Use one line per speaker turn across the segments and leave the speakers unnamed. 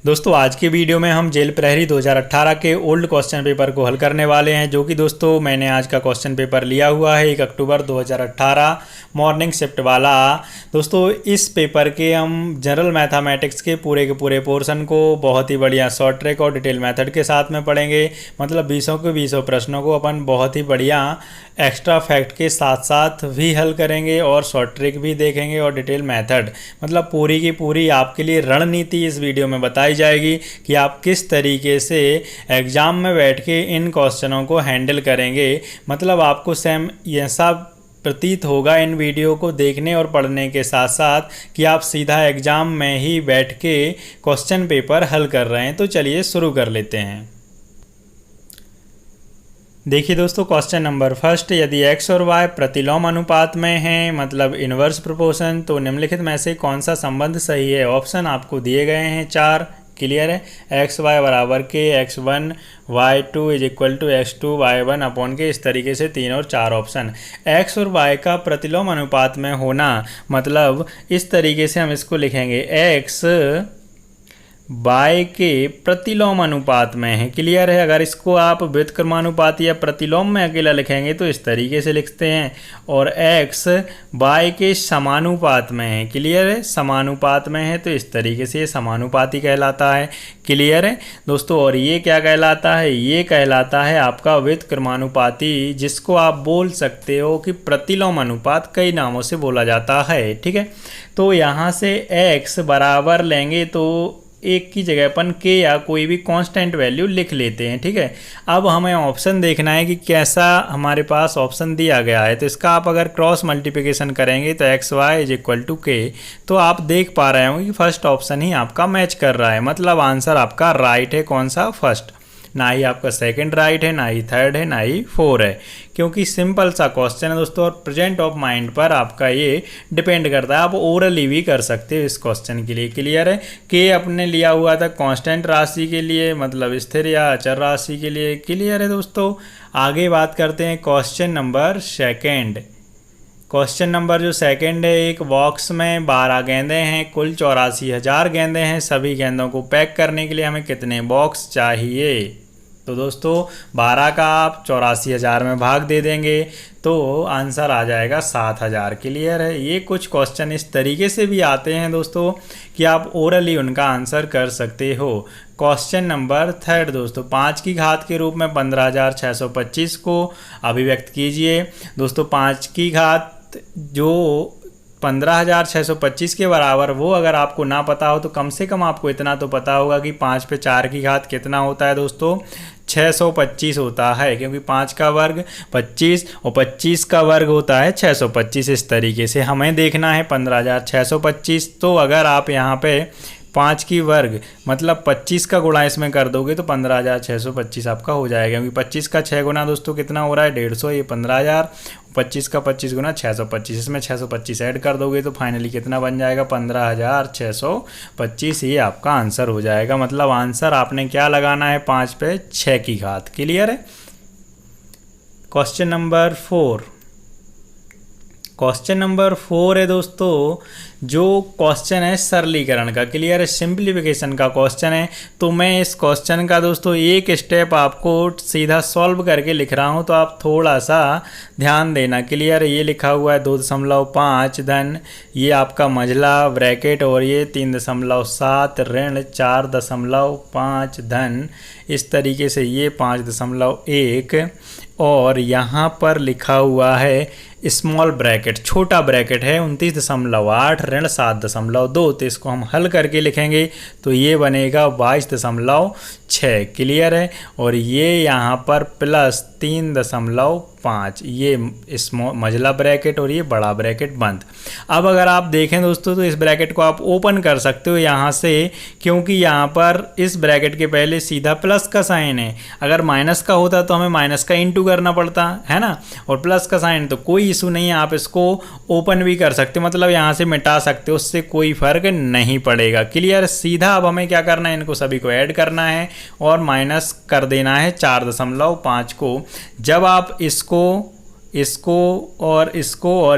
दोस्तों आज के वीडियो में हम जेल प्रहरी 2018 के ओल्ड क्वेश्चन पेपर को हल करने वाले हैं, जो कि दोस्तों मैंने आज का क्वेश्चन पेपर लिया हुआ है 1 अक्टूबर 2018 मॉर्निंग शिफ्ट वाला। दोस्तों इस पेपर के हम जनरल मैथमेटिक्स के पूरे पोर्शन को बहुत ही बढ़िया शॉर्ट ट्रिक और डिटेल मेथड के साथ में पढ़ेंगे। मतलब 20 के 20 प्रश्नों को अपन बहुत ही बढ़िया एक्स्ट्रा फैक्ट के साथ साथ भी हल करेंगे और शॉर्ट ट्रिक भी देखेंगे और डिटेल मेथड, मतलब पूरी की पूरी आपके लिए रणनीति इस वीडियो में बताई जाएगी कि आप किस तरीके से एग्जाम में बैठ के इन क्वेश्चनों को हैंडल करेंगे। मतलब आपको सेम ऐसा प्रतीत होगा इन वीडियो को देखने और पढ़ने के साथ साथ कि आप सीधा एग्जाम में ही बैठ के क्वेश्चन पेपर हल कर रहे हैं। तो चलिए शुरू कर लेते हैं। देखिए दोस्तों, क्वेश्चन नंबर फर्स्ट, यदि x और y प्रतिलोम अनुपात में हैं, मतलब इनवर्स प्रोपोर्शन, तो निम्नलिखित में से कौन सा संबंध सही है। ऑप्शन आपको दिए गए हैं 4। क्लियर है। x y बराबर के x1 y2 is equal to x2 y1 upon के, इस तरीके से 3 और 4 ऑप्शन। x और y का प्रतिलोम अनुपात में होना, मतलब इस तरीके से हम इसको लिखेंगे x y के प्रतिलोम अनुपात में है। क्लियर है। अगर इसको आप व्युत्क्रमानुपात या प्रतिलोम में अकेला लिखेंगे तो इस तरीके से लिखते हैं, और x y के समानुपात में है। क्लियर है। समानुपात में है तो इस तरीके से ये समानुपाती कहलाता है। क्लियर है दोस्तों। और ये क्या कहलाता है, ये कहलाता है आपका व्युत्क्रमानुपाती, जिसको आप बोल सकते हो कि प्रतिलोम अनुपात कई नामों से बोला जाता है। ठीक है। तो यहाँ से x बराबर लेंगे तो एक की जगह अपन के या कोई भी कांस्टेंट वैल्यू लिख लेते हैं। ठीक है। अब हमें ऑप्शन देखना है कि कैसा हमारे पास ऑप्शन दिया गया है। तो इसका आप अगर क्रॉस मल्टीप्लिकेशन करेंगे तो x y is equal to k, तो आप देख पा रहे होंगे कि फर्स्ट ऑप्शन ही आपका मैच कर रहा है। मतलब आंसर आपका राइट है। कौन सा? फर्स्ट। ना ही आपका सेकंड राइट है, ना ही थर्ड है, ना ही 4 है, क्योंकि सिंपल सा क्वेश्चन है दोस्तों। और प्रेजेंट ऑफ माइंड पर आपका ये डिपेंड करता है। आप ओरली भी कर सकते हो इस क्वेश्चन के लिए। क्लियर है। के अपने लिया हुआ था कांस्टेंट राशि के लिए, मतलब स्थिर या अचर राशि के लिए। क्लियर है दोस्तों। आगे बात करते हैं question number second. Question number जो सेकंड है, एक बॉक्स में 12 गेंदें हैं, कुल 84,000 गेंदें हैं। सभी गेंदों को पैक करने के लिए हमें कितने बॉक्स चाहिए। तो दोस्तों 12 का आप 84,000 में भाग दे देंगे तो आंसर आ जाएगा 7,000। क्लियर है। ये कुछ क्वेश्चन इस तरीके से भी आते हैं दोस्तों कि आप ओरली उनका आंसर कर सकते हो। क्वेश्चन नंबर थर्ड दोस्तों, 5 की घात के रूप में 15,625 को अभिव्यक्त कीजिए। दोस्तों 5 की घात जो 15,625 के बराबर, वो अगर आपको ना पता हो तो कम से कम आपको इतना तो पता होगा कि 5 पे 4 की घात कितना होता है दोस्तों, 625 होता है, क्योंकि 5 का वर्ग 25 और 25 का वर्ग होता है 625। इस तरीके से हमें देखना है 15,625। तो अगर आप यहाँ पे 5 की वर्ग मतलब 25 का गुणा इसमें कर दोगे तो 15,625 आपका हो जाएगा, क्योंकि 25 का 6 गुना दोस्तों कितना हो रहा है, 150। ये 15,000। 25 का 25 गुना 625, इसमें 625 ऐड कर दोगे तो फाइनली कितना बन जाएगा, 15,625। ये आपका आंसर हो जाएगा। मतलब आंसर आपने क्या लगाना है, 5 पे 6 की घात। क्लियर है। Question number 4। क्वेश्चन नंबर 4 है दोस्तों, जो क्वेश्चन है सरलीकरण का। क्लियर है। सिंप्लीफिकेशन का क्वेश्चन है। तो मैं इस क्वेश्चन का दोस्तों एक स्टेप आपको सीधा सॉल्व करके लिख रहा हूं, तो आप थोड़ा सा ध्यान देना। क्लियर है। ये लिखा हुआ है 2.5 धन, ये आपका मझला ब्रैकेट, और ये 3.7 ऋण 4.5 धन, इस तरीके से ये 5.1, और यहाँ पर लिखा हुआ है स्मॉल ब्रैकेट, छोटा ब्रैकेट है 29.8 ऋण 7.2। तो इसको हम हल करके लिखेंगे तो ये बनेगा 22.6। क्लियर है। और ये यहाँ पर प्लस 3.5, ये स्मॉल मझला ब्रैकेट और ये बड़ा ब्रैकेट बंद। अब अगर आप देखें दोस्तों तो इस ब्रैकेट को आप ओपन कर सकते हो यहाँ से, क्योंकि यहाँ पर इस ब्रैकेट के पहले सीधा प्लस का साइन है। अगर माइनस का होता तो हमें माइनस का इंटू करना पड़ता है ना, और प्लस का साइन तो कोई इशू नहीं है, आप इसको ओपन भी कर सकते हो, मतलब यहाँ से मिटा सकते हो, उससे कोई फर्क नहीं पड़ेगा। क्लियर। सीधा अब हमें क्या करना है, इनको सभी को ऐड करना है और माइनस कर देना है 4.5 को। जब आप इसको इसको और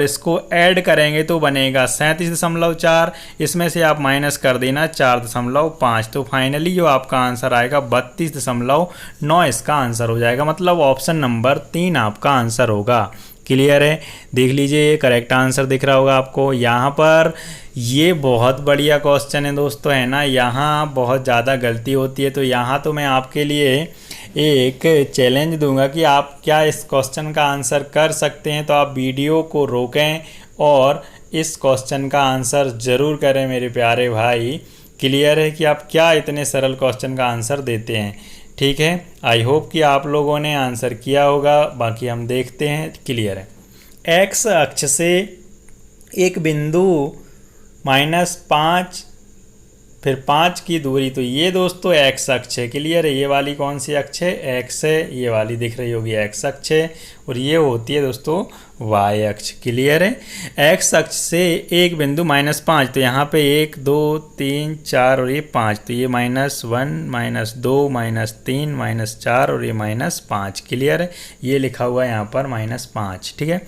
इसको ऐड करेंगे तो बनेगा 37.4। इसमें से आप माइनस कर देना 4.5। तो फाइनली जो आपका आंसर आएगा 32.9 इसका आंसर हो जाएगा। मतलब ऑप्शन नंबर 3 आपका आंसर होगा। क्लियर है? देख लीजिए, ये करेक्ट आंसर दिख रहा होगा आपको। यहाँ पर ये बहुत बढ़िया क्वेश्चन है दोस्तों, है ना। यहाँ बहुत ज़्यादा गलती होती है, तो यहाँ तो मैं आपके लिए एक चैलेंज दूंगा कि आप क्या इस क्वेश्चन का आंसर कर सकते हैं। तो आप वीडियो को रोकें और इस क्वेश्चन का आंसर ज़रूर करें मेरे प्यारे भाई। क्लियर है कि आप क्या इतने सरल क्वेश्चन का आंसर देते हैं। ठीक है, आई होप कि आप लोगों ने आंसर किया होगा। बाकी हम देखते हैं। क्लियर है? एक्स अक्ष से एक बिंदु -5 फिर 5 की दूरी, तो ये दोस्तों एक्स अक्ष है। क्लियर है? ये वाली कौन सी अक्ष है? एक्स है। ये वाली दिख रही होगी एक्स अक्ष है, और ये होती है दोस्तों वाई अक्ष। क्लियर है? एक्स अक्ष से एक बिंदु -5, तो यहाँ पे 1 2 3 4 और ये 5, तो ये -1 -2 -3 -4 और ये -5। क्लियर है? ये लिखा हुआ है यहाँ पर -5। ठीक है,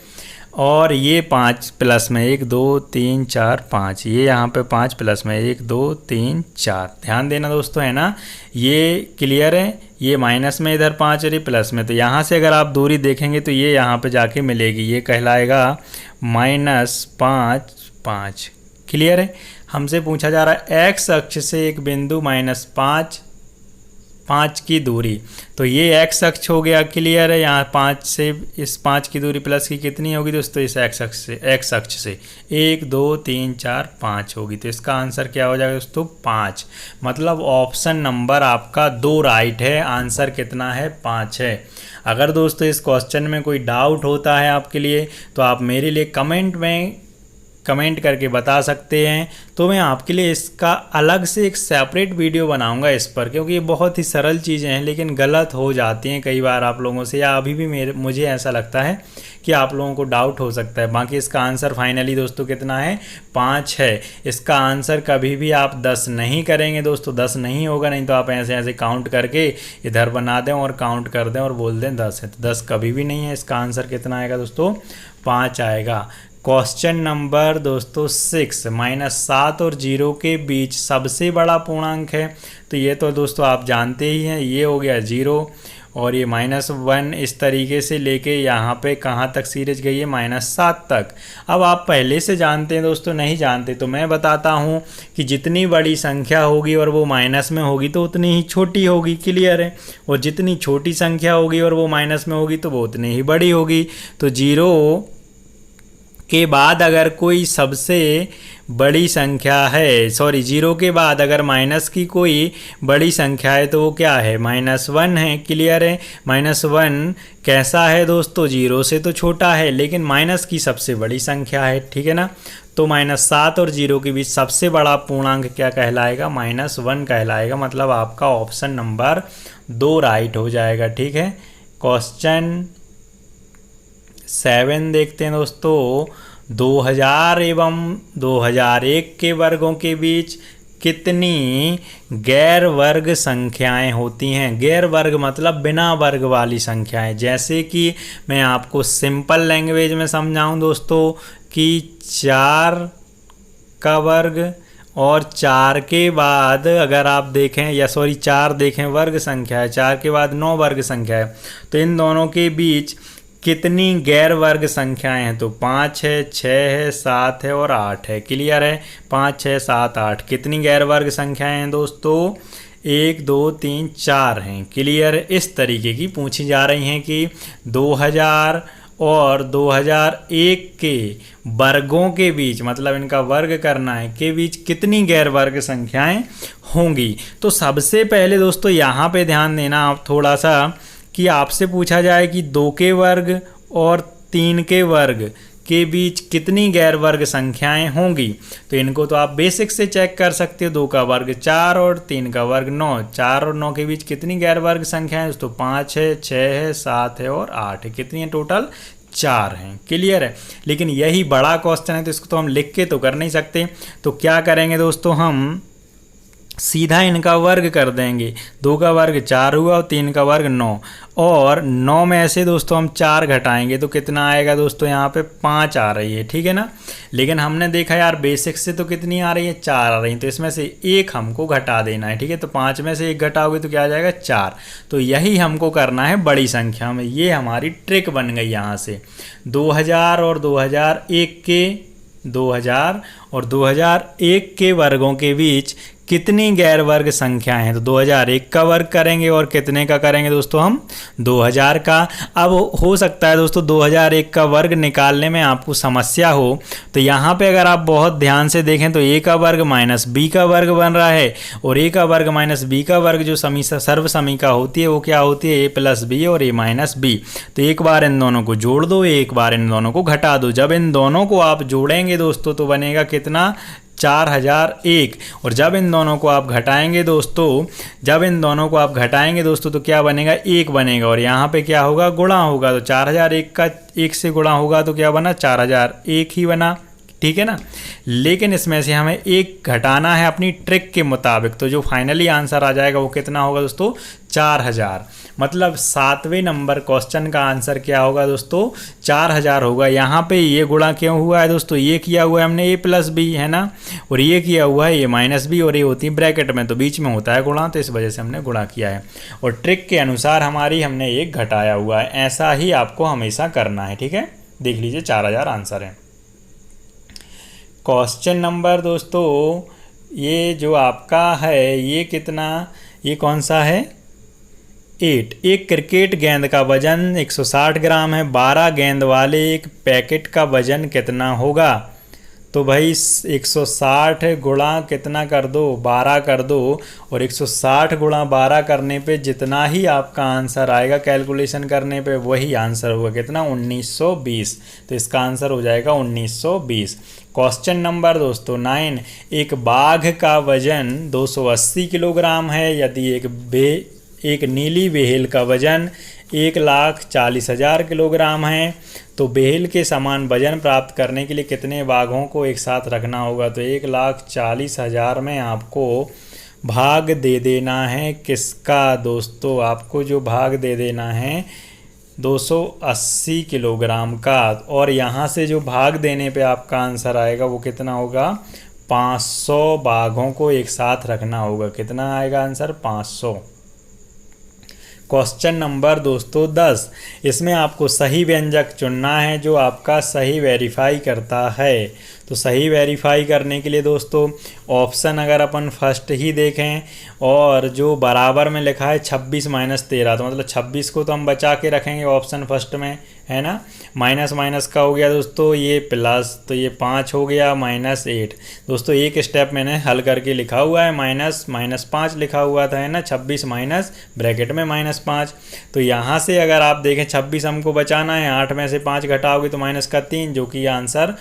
और ये 5 प्लस में 1 2 3 4 5, ये यहाँ पे 5 प्लस में 1 2 3 4। ध्यान देना दोस्तों, है ना। ये क्लियर है? ये माइनस में इधर 5 और ये प्लस में, तो यहाँ से अगर आप दूरी देखेंगे तो ये यहाँ पे जाके मिलेगी। ये कहलाएगा -5 5। क्लियर है? हमसे पूछा जा रहा है एक्स अक्ष से एक बिंदु -5 की दूरी, तो ये एक्स अक्ष हो गया। क्लियर है? यहाँ 5 से इस 5 की दूरी प्लस की कितनी होगी दोस्तों? इस एक्स अक्ष से 1 2 3 4 5 होगी। तो इसका आंसर क्या हो जाएगा दोस्तों? 5। मतलब ऑप्शन नंबर आपका 2 राइट है। आंसर कितना है? 5 है। अगर दोस्तों इस क्वेश्चन में कोई डाउट होता है आपके लिए, तो आप मेरे लिए कमेंट करके बता सकते हैं। तो मैं आपके लिए इसका अलग से एक सेपरेट वीडियो बनाऊंगा इस पर, क्योंकि ये बहुत ही सरल चीज़ें हैं लेकिन गलत हो जाती हैं कई बार आप लोगों से, या अभी भी मुझे ऐसा लगता है कि आप लोगों को डाउट हो सकता है। बाकी इसका आंसर फाइनली दोस्तों कितना है? 5 है। इसका आंसर कभी भी आप 10 नहीं करेंगे दोस्तों, 10 नहीं होगा। नहीं तो आप ऐसे ऐसे काउंट करके इधर बना दें और काउंट कर दें और बोल दें 10 है, तो 10 कभी भी नहीं है। इसका आंसर कितना आएगा दोस्तों? 5 आएगा। क्वेश्चन नंबर दोस्तों 6, -7 और 0 के बीच सबसे बड़ा पूर्णांक है। तो ये तो दोस्तों आप जानते ही हैं, ये हो गया 0, और ये -1 इस तरीके से लेके यहाँ पे कहाँ तक सीरीज गई है? -7 तक। अब आप पहले से जानते हैं दोस्तों, नहीं जानते तो मैं बताता हूँ कि जितनी बड़ी संख्या होगी और वो माइनस में होगी तो उतनी ही छोटी होगी। क्लियर है? और जितनी छोटी संख्या होगी और वो माइनस में होगी तो वो उतनी ही बड़ी होगी। तो 0 के बाद अगर कोई सबसे बड़ी संख्या है, 0 के बाद अगर माइनस की कोई बड़ी संख्या है तो वो क्या है? -1 है। क्लियर है? -1 कैसा है दोस्तों? 0 से तो छोटा है लेकिन माइनस की सबसे बड़ी संख्या है। ठीक है ना? तो -7 और 0 के बीच सबसे बड़ा पूर्णांक क्या कहलाएगा? -1 कहलाएगा। मतलब आपका ऑप्शन नंबर 2 राइट हो जाएगा। ठीक है, क्वेश्चन 7 देखते हैं दोस्तों। 2000 एवं 2001 के वर्गों के बीच कितनी गैर वर्ग संख्याएं होती हैं? गैर वर्ग मतलब बिना वर्ग वाली संख्याएं। जैसे कि मैं आपको सिंपल लैंग्वेज में समझाऊं दोस्तों कि 4 का वर्ग और 4 के बाद अगर आप देखें, या 4 देखें वर्ग संख्या है, 4 के बाद 9 वर्ग संख्या है, तो इन दोनों के बीच कितनी गैर वर्ग संख्याएं हैं? तो 5 है, 6 है, 7 है और 8 है। क्लियर है? 5 6 7 8 कितनी गैर वर्ग संख्याएं हैं दोस्तों? 1 2 3 4 हैं। क्लियर? इस तरीके की पूछी जा रही हैं कि 2000 और 2001 के वर्गों के बीच, मतलब इनका वर्ग करना है, के बीच कितनी गैर वर्ग संख्याएं होंगी। तो सबसे पहले दोस्तों यहाँ पे ध्यान देना आप थोड़ा सा, कि आपसे पूछा जाए कि 2 के वर्ग और 3 के वर्ग के बीच कितनी गैर वर्ग संख्याएं होंगी। तो इनको तो आप बेसिक से चेक कर सकते हो। 2 का वर्ग 4 और 3 का वर्ग 9, 4 और 9 के बीच कितनी गैर वर्ग संख्याएं? दोस्तों 5 है, 6 है, 7 है और 8 है। कितनी है टोटल? 4 हैं। क्लियर है? लेकिन यही बड़ा क्वेश्चन है तो इसको तो हम लिख के तो कर नहीं सकते। तो क्या करेंगे दोस्तों, हम सीधा इनका वर्ग कर देंगे। 2 का वर्ग 4 हुआ और 3 का वर्ग 9, और 9 में से दोस्तों हम 4 घटाएंगे तो कितना आएगा दोस्तों, यहाँ पे 5 आ रही है, ठीक है ना। लेकिन हमने देखा यार बेसिक से तो कितनी आ रही है, 4 आ रही है, तो इसमें से एक हमको घटा देना है, ठीक है। तो 5 में से एक घटाओगे तो क्या आ जाएगा, 4। तो यही हमको करना है बड़ी संख्या में, ये हमारी ट्रिक बन गई। यहाँ से 2000 और 2001 के 2000 और 2001 के वर्गों के बीच कितनी गैर वर्ग संख्याएं हैं, तो 2001 का वर्ग करेंगे और कितने का करेंगे दोस्तों, हम 2000 का। अब हो सकता है दोस्तों 2001 का वर्ग निकालने में आपको समस्या हो, तो यहाँ पे अगर आप बहुत ध्यान से देखें तो a का वर्ग माइनस b का वर्ग बन रहा है, और a का वर्ग माइनस b का वर्ग जो सर्व समीका होती है वो क्या होती है, a प्लस बी और a माइनस बी। तो एक बार इन दोनों को जोड़ दो, एक बार इन दोनों को घटा दो। जब इन दोनों को आप जोड़ेंगे दोस्तों तो बनेगा कितना, 4001, और जब इन दोनों को आप घटाएंगे दोस्तों तो क्या बनेगा, 1 बनेगा, और यहाँ पे क्या होगा, गुणा होगा। तो 4001 का 1 से गुणा होगा तो क्या बना, 4001 ही बना, ठीक है ना। लेकिन इसमें से हमें 1 घटाना है अपनी ट्रिक के मुताबिक, तो जो फाइनली आंसर आ जाएगा वो कितना होगा दोस्तों, 4000। मतलब 7वें नंबर क्वेश्चन का आंसर क्या होगा दोस्तों, 4000 होगा। यहाँ पे ये गुणा क्यों हुआ है दोस्तों, ये किया हुआ है हमने a प्लस बी, है ना, और ये किया हुआ है a माइनस बी, और ये होती है ब्रैकेट में, तो बीच में होता है गुणा, तो इस वजह से हमने गुणा किया है, और ट्रिक के अनुसार हमने 1 घटाया हुआ है। ऐसा ही आपको हमेशा करना है, ठीक है। देख लीजिए 4000 आंसर है। क्वेश्चन नंबर दोस्तों ये जो आपका है ये कितना, ये कौन सा है, 8। एक क्रिकेट गेंद का वजन 160 ग्राम है, 12 गेंद वाले एक पैकेट का वजन कितना होगा। तो भाई 160 गुणा कितना कर दो, 12 कर दो, और 160 गुणा 12 करने पे जितना ही आपका आंसर आएगा कैलकुलेशन करने पे वही आंसर होगा, कितना, 1920। तो इसका आंसर हो जाएगा 1920। क्वेश्चन नंबर दोस्तों 9। एक बाघ का वजन 280 किलोग्राम है, यदि एक नीली व्हेल का वजन 1,40,000 किलोग्राम है, तो व्हेल के समान वजन प्राप्त करने के लिए कितने बाघों को एक साथ रखना होगा। तो 1,40,000 में आपको भाग दे देना है किसका दोस्तों, आपको जो भाग दे देना है 280 किलोग्राम का, और यहाँ से जो भाग देने पे आपका आंसर आएगा वो कितना होगा, 500 बाघों को एक साथ रखना होगा। कितना आएगा आंसर, 500। क्वेश्चन नंबर दोस्तों 10। इसमें आपको सही व्यंजक चुनना है जो आपका सही वेरीफाई करता है। तो सही वेरीफाई करने के लिए दोस्तों ऑप्शन अगर अपन फर्स्ट ही देखें, और जो बराबर में लिखा है 26 माइनस 13, तो मतलब 26 को तो हम बचा के रखेंगे ऑप्शन फर्स्ट में, है ना। माइनस माइनस का हो गया दोस्तों ये प्लस, तो ये 5 हो गया, माइनस 8। दोस्तों एक स्टेप मैंने हल करके लिखा हुआ है, माइनस 5 लिखा हुआ था, है ना, 26 माइनस ब्रैकेट में -5। तो यहाँ से अगर आप देखें 26 हमको बचाना है, 8 में से 5 घटाओगे तो माइनस का 3, जो कि आंसर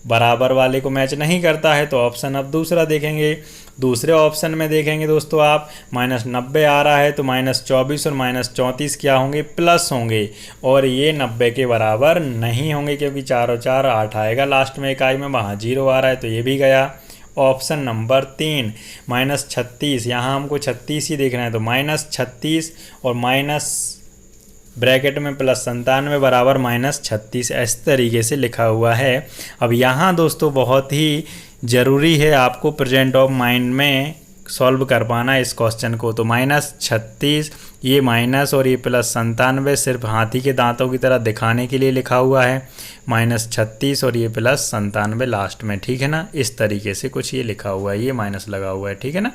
बराबर वाले को मैच नहीं करता है। तो ऑप्शन अब दूसरा देखेंगे। दूसरे ऑप्शन में देखेंगे दोस्तों आप -90 आ रहा है, तो -24 और -34 क्या होंगे, प्लस होंगे, और ये 90 के बराबर नहीं होंगे क्योंकि 4 और 4 8 आएगा लास्ट में इकाई में, वहाँ 0 आ रहा है, तो ये भी गया। ऑप्शन नंबर 3 -36, यहाँ हमको 36 ही देखना है, तो -36 और माइनस ब्रैकेट में +97 बराबर -36, इस तरीके से लिखा हुआ है। अब यहाँ दोस्तों बहुत ही ज़रूरी है आपको प्रेजेंट ऑफ माइंड में सॉल्व कर पाना इस क्वेश्चन को। तो -36, ये माइनस और ये +97 सिर्फ हाथी के दांतों की तरह दिखाने के लिए लिखा हुआ है, -36 और ये +97 लास्ट में, ठीक है ना। इस तरीके से कुछ ये लिखा हुआ है, ये माइनस लगा हुआ है, ठीक है ना।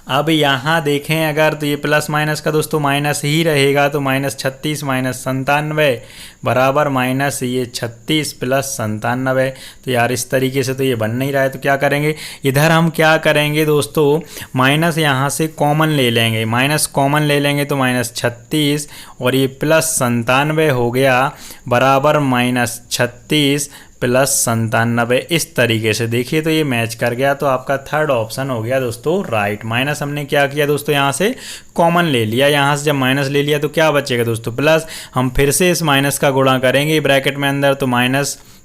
अब यहाँ देखें अगर तो ये प्लस माइनस का दोस्तों माइनस ही रहेगा, तो -36 -97 बराबर माइनस ये 36 + 97। तो यार इस तरीके से तो ये बन नहीं रहा है, तो क्या करेंगे, इधर हम क्या करेंगे दोस्तों, माइनस यहाँ से कॉमन ले लेंगे, माइनस कॉमन ले लेंगे तो -36 और ये +97 हो गया बराबर -36 + 97। इस तरीके से देखिए तो ये मैच कर गया, तो आपका थर्ड ऑप्शन हो गया दोस्तों राइट। माइनस हमने क्या किया दोस्तों, यहाँ से कॉमन ले लिया, यहाँ से जब माइनस ले लिया तो क्या बचेगा दोस्तों, प्लस। हम फिर से इस माइनस का गुणा करेंगे ब्रैकेट में अंदर, तो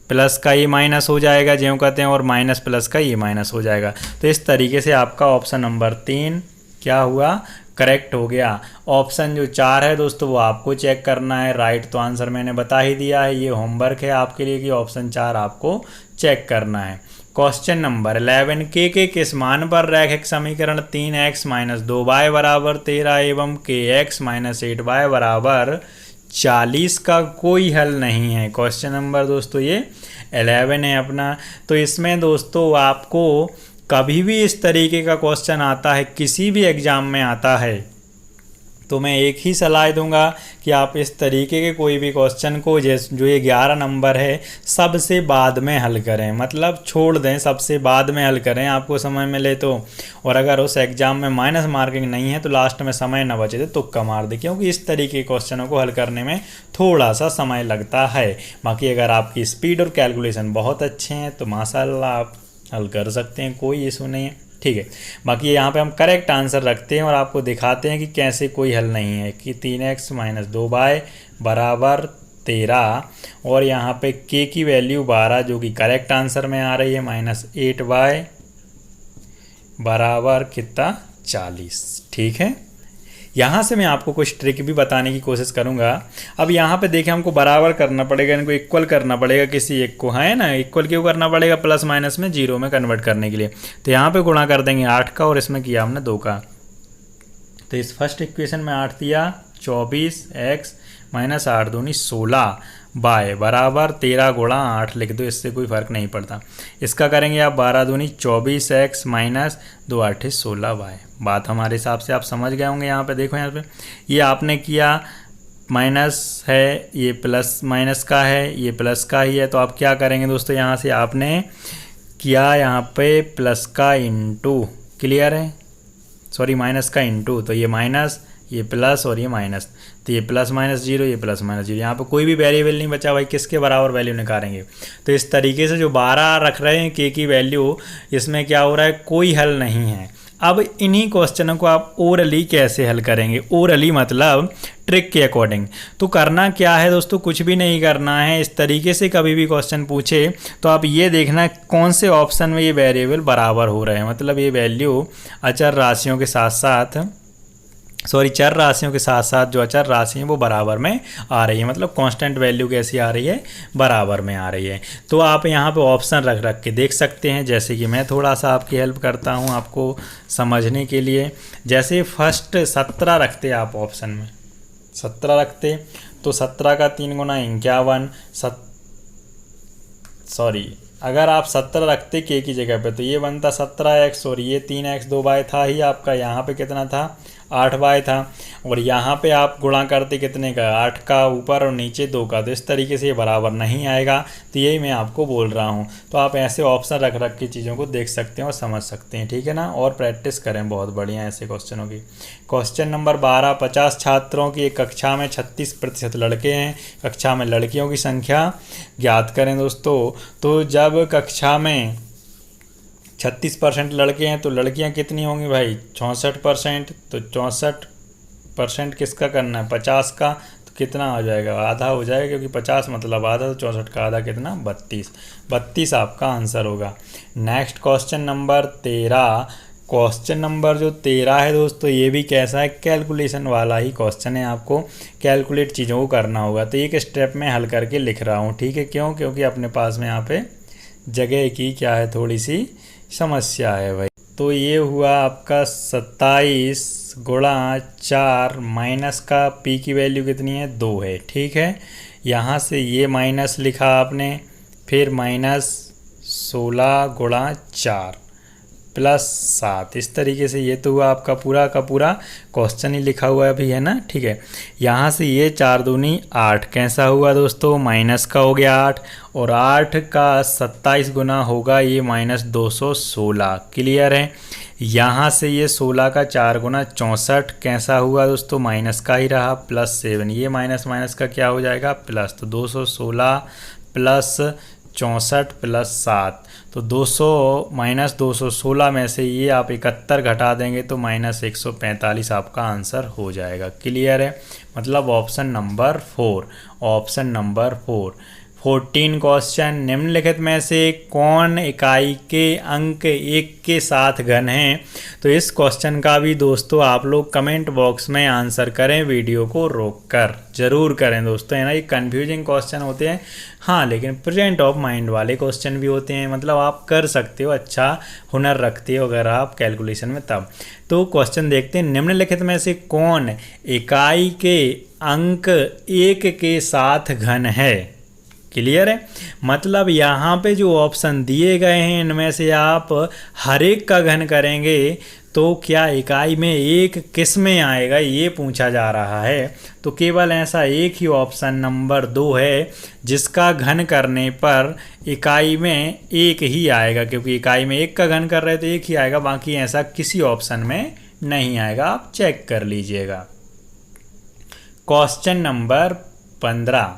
प्लस का ये माइनस हो जाएगा ज्यों कहते हैं, और माइनस प्लस का ये माइनस हो जाएगा। तो इस तरीके से आपका ऑप्शन नंबर 3 क्या हुआ, करेक्ट हो गया। ऑप्शन जो 4 है दोस्तों वो आपको चेक करना है। राइट तो आंसर मैंने बता ही दिया है, ये होमवर्क है आपके लिए कि ऑप्शन 4 आपको चेक करना है। क्वेश्चन नंबर 11, के किस मान पर रैखिक समीकरण 3x - 2y बराबर 13 एवं kx - 8y बराबर 40 का कोई हल नहीं है। क्वेश्चन नंबर दोस्तों ये 11 है अपना। तो इसमें दोस्तों आपको कभी भी इस तरीके का क्वेश्चन आता है, किसी भी एग्ज़ाम में आता है, तो मैं एक ही सलाह दूंगा कि आप इस तरीके के कोई भी क्वेश्चन को जो ये 11 नंबर है सबसे बाद में हल करें, मतलब छोड़ दें, सबसे बाद में हल करें आपको समय मिले तो। और अगर उस एग्ज़ाम में माइनस मार्किंग नहीं है तो लास्ट में समय न बचे तो तुक्का मार दे, क्योंकि इस तरीके के क्वेश्चनों को हल करने में थोड़ा सा समय लगता है। बाकी अगर आपकी स्पीड और कैलकुलेशन बहुत अच्छे हैं तो माशाल्लाह आप हल कर सकते हैं, कोई इशू नहीं है, ठीक है। बाकी यहाँ पे हम करेक्ट आंसर रखते हैं और आपको दिखाते हैं कि कैसे कोई हल नहीं है, कि 3x - 2y बराबर 13 और यहाँ पे k की वैल्यू 12 जो कि करेक्ट आंसर में आ रही है, -8y बराबर कितना 40, ठीक है। यहाँ से मैं आपको कुछ ट्रिक भी बताने की कोशिश करूँगा। अब यहाँ पे देखें हमको बराबर करना पड़ेगा, इनको इक्वल करना पड़ेगा किसी एक को, है ना। इक्वल क्यों करना पड़ेगा, प्लस माइनस में जीरो में कन्वर्ट करने के लिए। तो यहाँ पे गुणा कर देंगे 8 का और इसमें किया हमने 2 का। तो इस फर्स्ट इक्वेशन में 8 दिया 24x - 8 दूनी 16 बाय बराबर 13 गुणा 8 लिख दो, इससे कोई फ़र्क नहीं पड़ता। इसका करेंगे आप 12 दूनी 24x - 2 8 16 बाय। बात हमारे हिसाब से आप समझ गए होंगे। यहाँ पे देखो, यहाँ पे ये आपने किया माइनस है, ये प्लस माइनस का है, ये प्लस का ही है। तो आप क्या करेंगे दोस्तों, यहाँ से आपने किया यहाँ पे प्लस का इंटू, क्लियर है, सॉरी माइनस का इंटू। तो ये माइनस, ये प्लस और ये माइनस, तो ये प्लस माइनस जीरो, ये प्लस माइनस जीरो। यहाँ पे कोई भी वेरिएबल नहीं बचा भाई, किसके बराबर वैल्यू निकालेंगे। तो इस तरीके से जो 12 रख रहे हैं के की वैल्यू, इसमें क्या हो रहा है, कोई हल नहीं है। अब इन्हीं क्वेश्चनों को आप ओरली कैसे हल करेंगे, ओरली मतलब ट्रिक के अकॉर्डिंग। तो करना क्या है दोस्तों, कुछ भी नहीं करना है। इस तरीके से कभी भी क्वेश्चन पूछे तो आप ये देखना कौन से ऑप्शन में ये वेरिएबल बराबर हो रहे हैं, मतलब ये वैल्यू अचर राशियों के साथ साथ, सॉरी चर राशियों के साथ साथ जो अचर राशि हैं वो बराबर में आ रही है, मतलब कांस्टेंट वैल्यू कैसी आ रही है, बराबर में आ रही है। तो आप यहाँ पे ऑप्शन रख रख के देख सकते हैं। जैसे कि मैं थोड़ा सा आपकी हेल्प करता हूँ आपको समझने के लिए। जैसे फर्स्ट 17 रखते आप ऑप्शन में, 17 रखते तो 17 का 3 गुना 51, सॉरी अगर आप 17 रखते के की जगह पे तो ये बनता 17x और ये 3x 2y था ही आपका, यहाँ पे कितना था 8y था। और यहाँ पे आप गुणा करते कितने का, 8 का ऊपर और नीचे 2 का। तो इस तरीके से ये बराबर नहीं आएगा। तो यही मैं आपको बोल रहा हूँ। तो आप ऐसे ऑप्शन रख रख के चीज़ों को देख सकते हैं और समझ सकते हैं, ठीक है ना। और प्रैक्टिस करें बहुत बढ़िया ऐसे क्वेश्चनों की। क्वेश्चन नंबर 12, 50 छात्रों की एक कक्षा में 36% लड़के हैं, कक्षा में लड़कियों की संख्या ज्ञात करें दोस्तों। तो जब कक्षा में 36% लड़के हैं तो लड़कियां कितनी होंगी भाई, 64%। तो 64% किसका करना है, 50 का। तो कितना हो जाएगा, आधा हो जाएगा, क्योंकि 50 मतलब आधा, तो 64 का आधा कितना, 32 आपका आंसर होगा। Next question number 13। Question number जो 13 है दोस्तों, ये भी कैसा है, कैलकुलेशन वाला ही क्वेश्चन है। आपको कैलकुलेट चीज़ों को करना होगा। तो एक स्टेप में हल करके लिख रहा हूँ, ठीक है। क्यों, क्योंकि अपने पास में यहाँ पे जगह की क्या है, थोड़ी सी समस्या है भाई। तो ये हुआ आपका 27 गुणा 4 माइनस का पी की वैल्यू कितनी है, 2 है, ठीक है। यहाँ से ये माइनस लिखा आपने, फिर -16 गुणा 4 प्लस 7। इस तरीके से ये तो हुआ आपका पूरा का पूरा क्वेश्चन ही लिखा हुआ भी है ना, ठीक है। यहाँ से ये 4 दूनी 8 कैसा हुआ दोस्तों, माइनस का हो गया 8, और 8 का 27 गुना होगा ये -216, क्लियर है। यहाँ से ये 16 का 4 गुना 64 कैसा हुआ दोस्तों, माइनस का ही रहा, +7। ये माइनस माइनस का क्या हो जाएगा, प्लस। तो 216 प्लस 64 प्लस 7, तो 216 में से ये आप 71 घटा देंगे तो -145 आपका आंसर हो जाएगा, क्लियर है। मतलब option number 4, option number 4। 14 question, निम्नलिखित में से कौन इकाई के अंक 1 के साथ घन हैं। तो इस क्वेश्चन का भी दोस्तों आप लोग कमेंट बॉक्स में आंसर करें, वीडियो को रोककर ज़रूर करें दोस्तों, है ना। ये कन्फ्यूजिंग क्वेश्चन होते हैं, हाँ, लेकिन प्रेजेंट ऑफ माइंड वाले क्वेश्चन भी होते हैं, मतलब आप कर सकते हो, अच्छा हुनर रखते हो अगर आप कैलकुलेशन में तब। तो क्वेश्चन देखते हैं, निम्नलिखित में से कौन इकाई के अंक 1 के साथ घन है। क्लियर है, मतलब यहाँ पे जो ऑप्शन दिए गए हैं इनमें से आप हर एक का घन करेंगे तो क्या इकाई में एक किस में आएगा, ये पूछा जा रहा है। तो केवल ऐसा एक ही ऑप्शन नंबर 2 है जिसका घन करने पर इकाई में एक ही आएगा, क्योंकि इकाई में एक का घन कर रहे हैं तो एक ही आएगा, बाकी ऐसा किसी ऑप्शन में नहीं आएगा, आप चेक कर लीजिएगा। क्वेश्चन नंबर 15,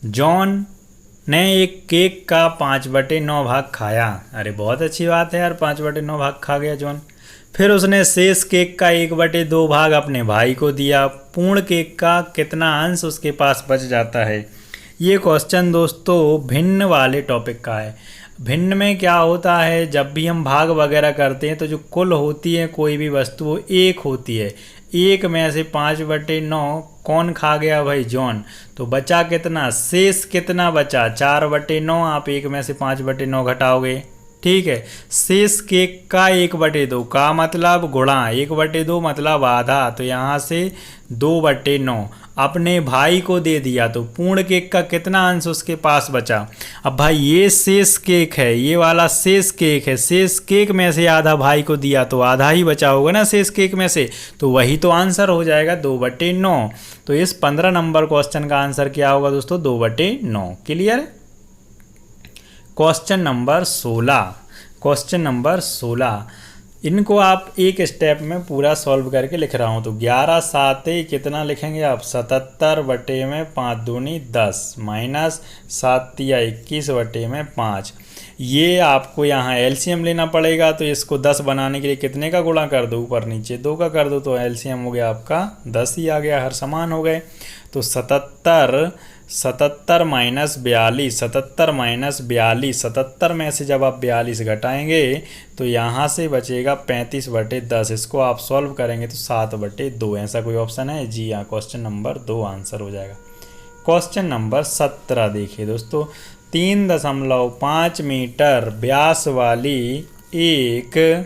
जॉन ने एक केक का 5/9 भाग खाया। अरे बहुत अच्छी बात है यार, 5/9 भाग खा गया जॉन। फिर उसने शेष केक का 1/2 भाग अपने भाई को दिया। पूर्ण केक का कितना अंश उसके पास बच जाता है। ये क्वेश्चन दोस्तों भिन्न वाले टॉपिक का है। भिन्न में क्या होता है, जब भी हम भाग वगैरह करते हैं तो जो कुल होती है कोई भी वस्तु वो एक होती है। एक में से 5/9 कौन खा गया भाई, जॉन। तो बचा कितना, शेष कितना बचा, 4/9। आप एक में से 5/9 घटाओगे, ठीक है। शेष केक का 1/2 का मतलब गुणा 1/2 मतलब आधा, तो यहाँ से 2/9 अपने भाई को दे दिया, तो पूर्ण केक का कितना अंश उसके पास बचा। अब भाई ये शेष केक है, ये वाला शेष केक है, शेष केक में से आधा भाई को दिया तो आधा ही बचा होगा ना शेष केक में से, तो वही तो आंसर हो जाएगा 2/9। तो इस 15 नंबर क्वेश्चन का आंसर क्या होगा दोस्तों, 2/9। क्लियर है। क्वेश्चन नंबर 16, क्वेश्चन नंबर 16 इनको आप एक स्टेप में पूरा सॉल्व करके लिख रहा हूँ। तो 11 7 कितना लिखेंगे आप, 77/5 दूनी 10 माइनस 7 या 21/5। ये आपको यहाँ एलसीएम लेना पड़ेगा, तो इसको 10 बनाने के लिए कितने का गुणा कर दो, ऊपर नीचे 2 का कर दो, तो एलसीएम हो गया आपका 10 ही आ गया, हर समान हो गए। तो 77 माइनस 42, 77 माइनस 42, 77 में से जब आप 42 घटाएंगे तो यहाँ से बचेगा 35/10। इसको आप सॉल्व करेंगे तो 7/2। ऐसा कोई ऑप्शन है, जी हाँ, क्वेश्चन नंबर 2 आंसर हो जाएगा। क्वेश्चन नंबर 17 देखिए दोस्तों, 3.5 मीटर व्यास वाली एक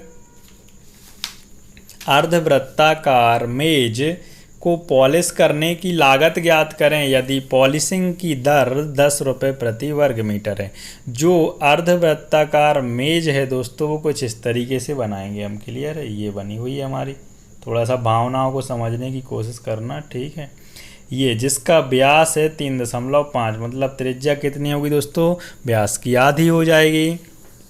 अर्धवृत्ताकार मेज को पॉलिश करने की लागत ज्ञात करें यदि पॉलिशिंग की दर 10 रुपये प्रति वर्ग मीटर है। जो अर्धवृत्ताकार मेज है दोस्तों वो कुछ इस तरीके से बनाएंगे हम। क्लियर है, ये बनी हुई है हमारी, थोड़ा सा भावनाओं को समझने की कोशिश करना, ठीक है। ये जिसका व्यास है 3.5, मतलब त्रिज्या कितनी होगी दोस्तों, व्यास की आधी हो जाएगी,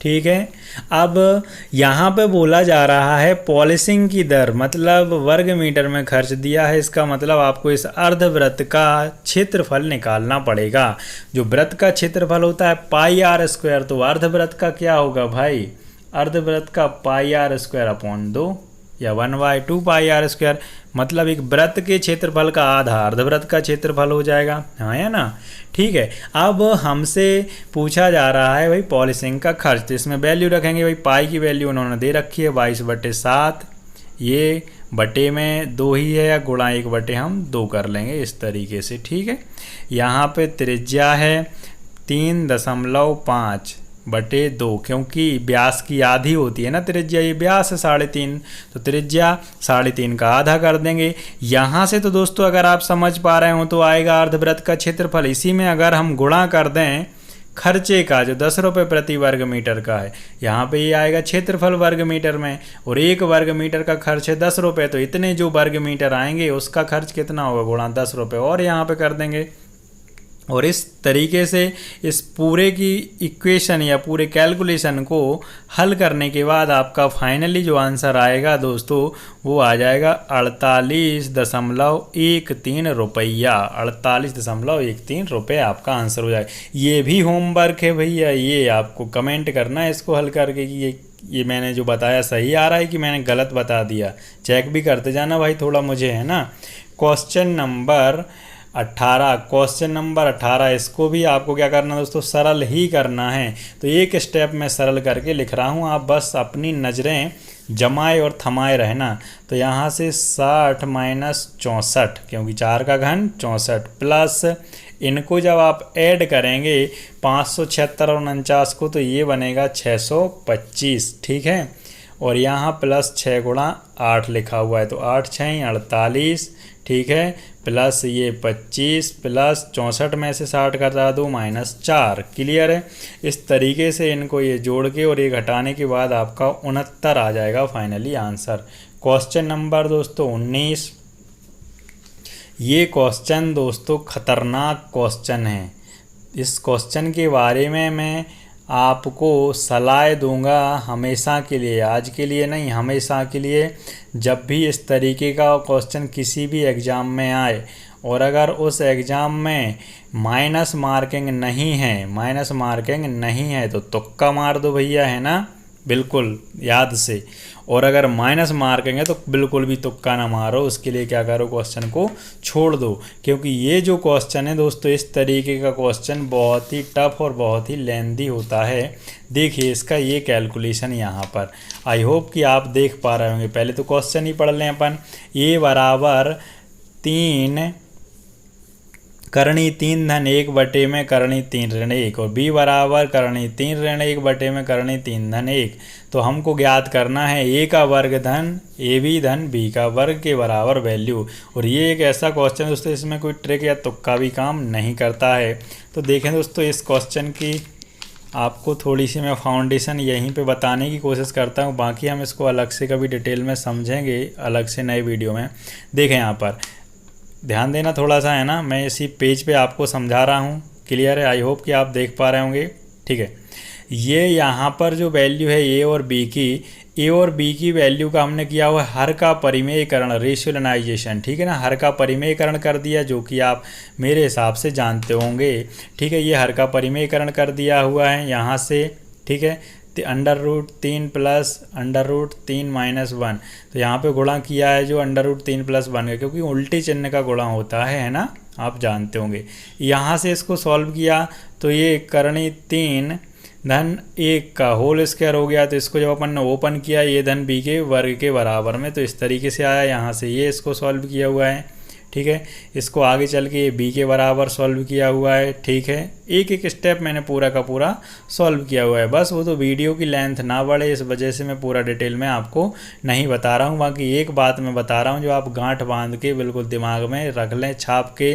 ठीक है। अब यहाँ पे बोला जा रहा है पॉलिशिंग की दर, मतलब वर्ग मीटर में खर्च दिया है, इसका मतलब आपको इस अर्धवृत्त का क्षेत्रफल निकालना पड़ेगा। जो वृत्त का क्षेत्रफल होता है πr², तो अर्धवृत्त का क्या होगा भाई, अर्धवृत्त का πr²/2 या 1/2 πr², मतलब एक वृत्त के क्षेत्रफल का आधा अर्धवृत्त का क्षेत्रफल हो जाएगा, हाँ है ना, ठीक है। अब हमसे पूछा जा रहा है भाई पॉलिशिंग का खर्च, तो इसमें वैल्यू रखेंगे भाई, पाई की वैल्यू उन्होंने दे रखी है 22/7, ये बटे में 2 ही है, या गुणा 1 हम 2 कर लेंगे इस तरीके से, ठीक है। यहाँ पे त्रिज्या है 3.5/2, क्योंकि व्यास की आधी होती है ना त्रिज्या, ये व्यास है 3.5, तो त्रिज्या 3.5 का आधा कर देंगे। यहाँ से तो दोस्तों अगर आप समझ पा रहे हो तो आएगा अर्धवृत्त का क्षेत्रफल, इसी में अगर हम गुणा कर दें खर्चे का जो 10 रुपये प्रति वर्ग मीटर का है, यहाँ पे ये आएगा क्षेत्रफल वर्ग मीटर में, और 1 वर्ग मीटर का खर्च है 10 रुपये, तो इतने जो वर्ग मीटर आएंगे उसका खर्च कितना होगा, गुणा 10 रुपये और यहाँ पे कर देंगे। और इस तरीके से इस पूरे की इक्वेशन या पूरे कैलकुलेशन को हल करने के बाद आपका फाइनली जो आंसर आएगा दोस्तों वो आ जाएगा 48.13 रुपया, 48.13 रुपये आपका आंसर हो जाएगा। ये भी होमवर्क है भैया, ये आपको कमेंट करना है इसको हल करके कि ये मैंने जो बताया सही आ रहा है कि मैंने गलत बता दिया, चेक भी करते जाना भाई थोड़ा मुझे, है ना। क्वेश्चन नंबर 18 क्वेश्चन नंबर 18 इसको भी आपको क्या करना है दोस्तों, सरल ही करना है। तो एक स्टेप में सरल करके लिख रहा हूँ, आप बस अपनी नज़रें जमाए और थमाए रहना। तो यहाँ से 60 माइनस 64, क्योंकि 4 का घन 64, प्लस इनको जब आप ऐड करेंगे 576 और 49 को, तो ये बनेगा 625, ठीक है। और यहाँ प्लस 6 गुणा 8 लिखा हुआ है, तो 8 6 48, ठीक है, प्लस ये 25 प्लस 64 में से 60 घटा दो माइनस 4, क्लियर है। इस तरीके से इनको ये जोड़ के और ये घटाने के बाद आपका 69 आ जाएगा फाइनली आंसर। क्वेश्चन नंबर दोस्तों 19, ये क्वेश्चन दोस्तों खतरनाक क्वेश्चन है। इस क्वेश्चन के बारे में मैं आपको सलाह दूंगा हमेशा के लिए, आज के लिए नहीं, हमेशा के लिए। जब भी इस तरीके का क्वेश्चन किसी भी एग्ज़ाम में आए और अगर उस एग्ज़ाम में माइनस मार्किंग नहीं है तो तुक्का मार दो भैया, है ना, बिल्कुल याद से। और अगर माइनस मार्किंग है तो बिल्कुल भी तुक्का ना मारो, उसके लिए क्या करो, क्वेश्चन को छोड़ दो। क्योंकि ये जो क्वेश्चन है दोस्तों, इस तरीके का क्वेश्चन बहुत ही टफ और बहुत ही लेंदी होता है। देखिए इसका ये कैलकुलेशन यहाँ पर, आई होप कि आप देख पा रहे होंगे। पहले तो क्वेश्चन ही पढ़ लें अपन। ए बराबर 3 करणी 3 धन 1 बटे में करणी 3 ऋण 1, और बी बराबर करणी 3 ऋण 1 बटे में करणी 3 धन 1। तो हमको ज्ञात करना है ए का वर्ग धन ए बी धन बी का वर्ग के बराबर वैल्यू। और ये एक ऐसा क्वेश्चन है दोस्तों, इसमें कोई ट्रिक या तुक्का भी काम नहीं करता है। तो देखें दोस्तों, इस क्वेश्चन की आपको थोड़ी सी मैं फाउंडेशन यहीं पे बताने की कोशिश करता हूँ, बाकी हम इसको अलग से कभी डिटेल में समझेंगे अलग से नए वीडियो में। देखें यहाँ पर ध्यान देना थोड़ा सा, है ना, मैं इसी पेज पे आपको समझा रहा हूँ, क्लियर है, आई होप कि आप देख पा रहे होंगे, ठीक है। ये यहाँ पर जो वैल्यू है ए और बी की वैल्यू का हमने किया हुआ हर का परिमेयकरण, रेशनलाइजेशन, ठीक है ना, हर का परिमेयकरण कर दिया, जो कि आप मेरे हिसाब से जानते होंगे, ठीक है। ये हर का परिमेयकरण कर दिया हुआ है यहाँ से, ठीक है। √3 प्लस √3 माइनस 1, तो यहाँ पे गुणा किया है जो √3 प्लस 1 का, क्योंकि उल्टी चिन्ह का गुणा होता है ना, आप जानते होंगे। यहाँ से इसको सॉल्व किया तो ये करणी 3 धन 1 का होल स्क्वायर हो गया। तो इसको जब अपन ने ओपन किया, ये धन बी के वर्ग के बराबर में, तो इस तरीके से आया। यहाँ से ये इसको सॉल्व किया हुआ है, ठीक है। इसको आगे चल के ये बी के बराबर सॉल्व किया हुआ है, ठीक है। एक एक स्टेप मैंने पूरा का पूरा सॉल्व किया हुआ है, बस वो तो वीडियो की लेंथ ना बढ़े इस वजह से मैं पूरा डिटेल में आपको नहीं बता रहा हूँ। बाकी एक बात मैं बता रहा हूँ जो आप गांठ बांध के बिल्कुल दिमाग में रख लें, छाप के,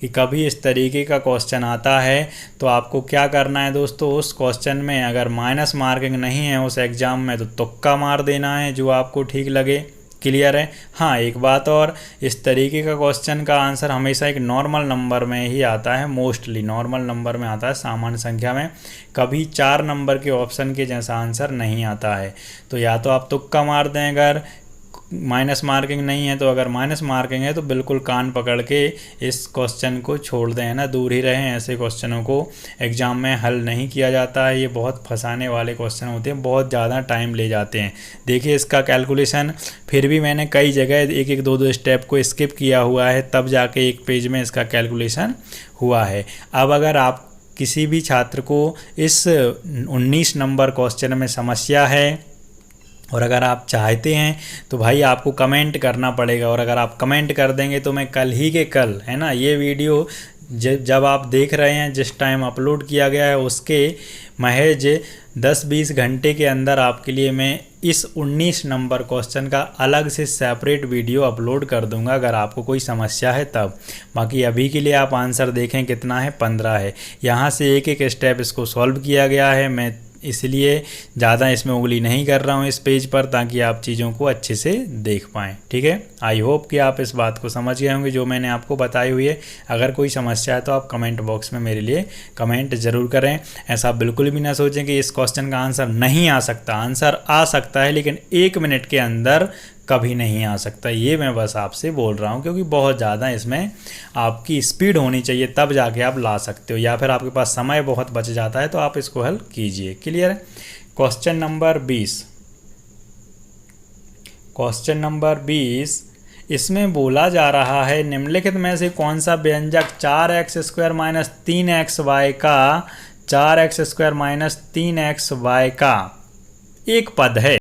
कि कभी इस तरीके का क्वेश्चन आता है तो आपको क्या करना है दोस्तों, उस क्वेश्चन में अगर माइनस मार्किंग नहीं है उस एग्ज़ाम में, तो तुक्का मार देना है जो आपको ठीक लगे, क्लियर है। हाँ, एक बात और, इस तरीके का क्वेश्चन का आंसर हमेशा एक नॉर्मल नंबर में ही आता है, मोस्टली नॉर्मल नंबर में आता है, सामान्य संख्या में। कभी 4 नंबर के ऑप्शन के जैसा आंसर नहीं आता है। तो या तो आप तुक्का मार दें अगर माइनस मार्किंग नहीं है, तो अगर माइनस मार्किंग है तो बिल्कुल कान पकड़ के इस क्वेश्चन को छोड़ दें, है ना, दूर ही रहें। ऐसे क्वेश्चनों को एग्ज़ाम में हल नहीं किया जाता है, ये बहुत फंसाने वाले क्वेश्चन होते हैं, बहुत ज़्यादा टाइम ले जाते हैं। देखिए इसका कैलकुलेशन फिर भी मैंने कई जगह एक एक दो स्टेप को स्किप किया हुआ है, तब जाके एक पेज में इसका कैलकुलेशन हुआ है। अब अगर आप किसी भी छात्र को इस 19 नंबर क्वेश्चन में समस्या है और अगर आप चाहते हैं तो भाई आपको कमेंट करना पड़ेगा, और अगर आप कमेंट कर देंगे तो मैं कल ही के कल, है ना, ये वीडियो जब आप देख रहे हैं जिस टाइम अपलोड किया गया है उसके महज 10-20 घंटे के अंदर आपके लिए मैं इस 19 नंबर क्वेश्चन का अलग से सेपरेट वीडियो अपलोड कर दूंगा, अगर आपको कोई समस्या है तब। बाकी अभी के लिए आप आंसर देखें कितना है, 15 है। यहाँ से एक एक स्टेप इसको सॉल्व किया गया है, मैं इसलिए ज़्यादा इसमें उंगली नहीं कर रहा हूँ इस पेज पर, ताकि आप चीज़ों को अच्छे से देख पाएँ, ठीक है। आई होप कि आप इस बात को समझ गए होंगे जो मैंने आपको बताई हुई है। अगर कोई समस्या है तो आप कमेंट बॉक्स में मेरे लिए कमेंट ज़रूर करें। ऐसा बिल्कुल भी ना सोचें कि इस क्वेश्चन का आंसर नहीं आ सकता, आंसर आ सकता है, लेकिन 1 मिनट के अंदर कभी नहीं आ सकता। ये मैं बस आपसे बोल रहा हूँ, क्योंकि बहुत ज़्यादा इसमें आपकी स्पीड होनी चाहिए, तब जाके आप ला सकते हो, या फिर आपके पास समय बहुत बच जाता है तो आप इसको हल कीजिए, क्लियर है। क्वेश्चन नंबर 20, इसमें बोला जा रहा है निम्नलिखित में से कौन सा व्यंजक 4x² माइनस 3xy का 4x² माइनस 3xy का एक पद है।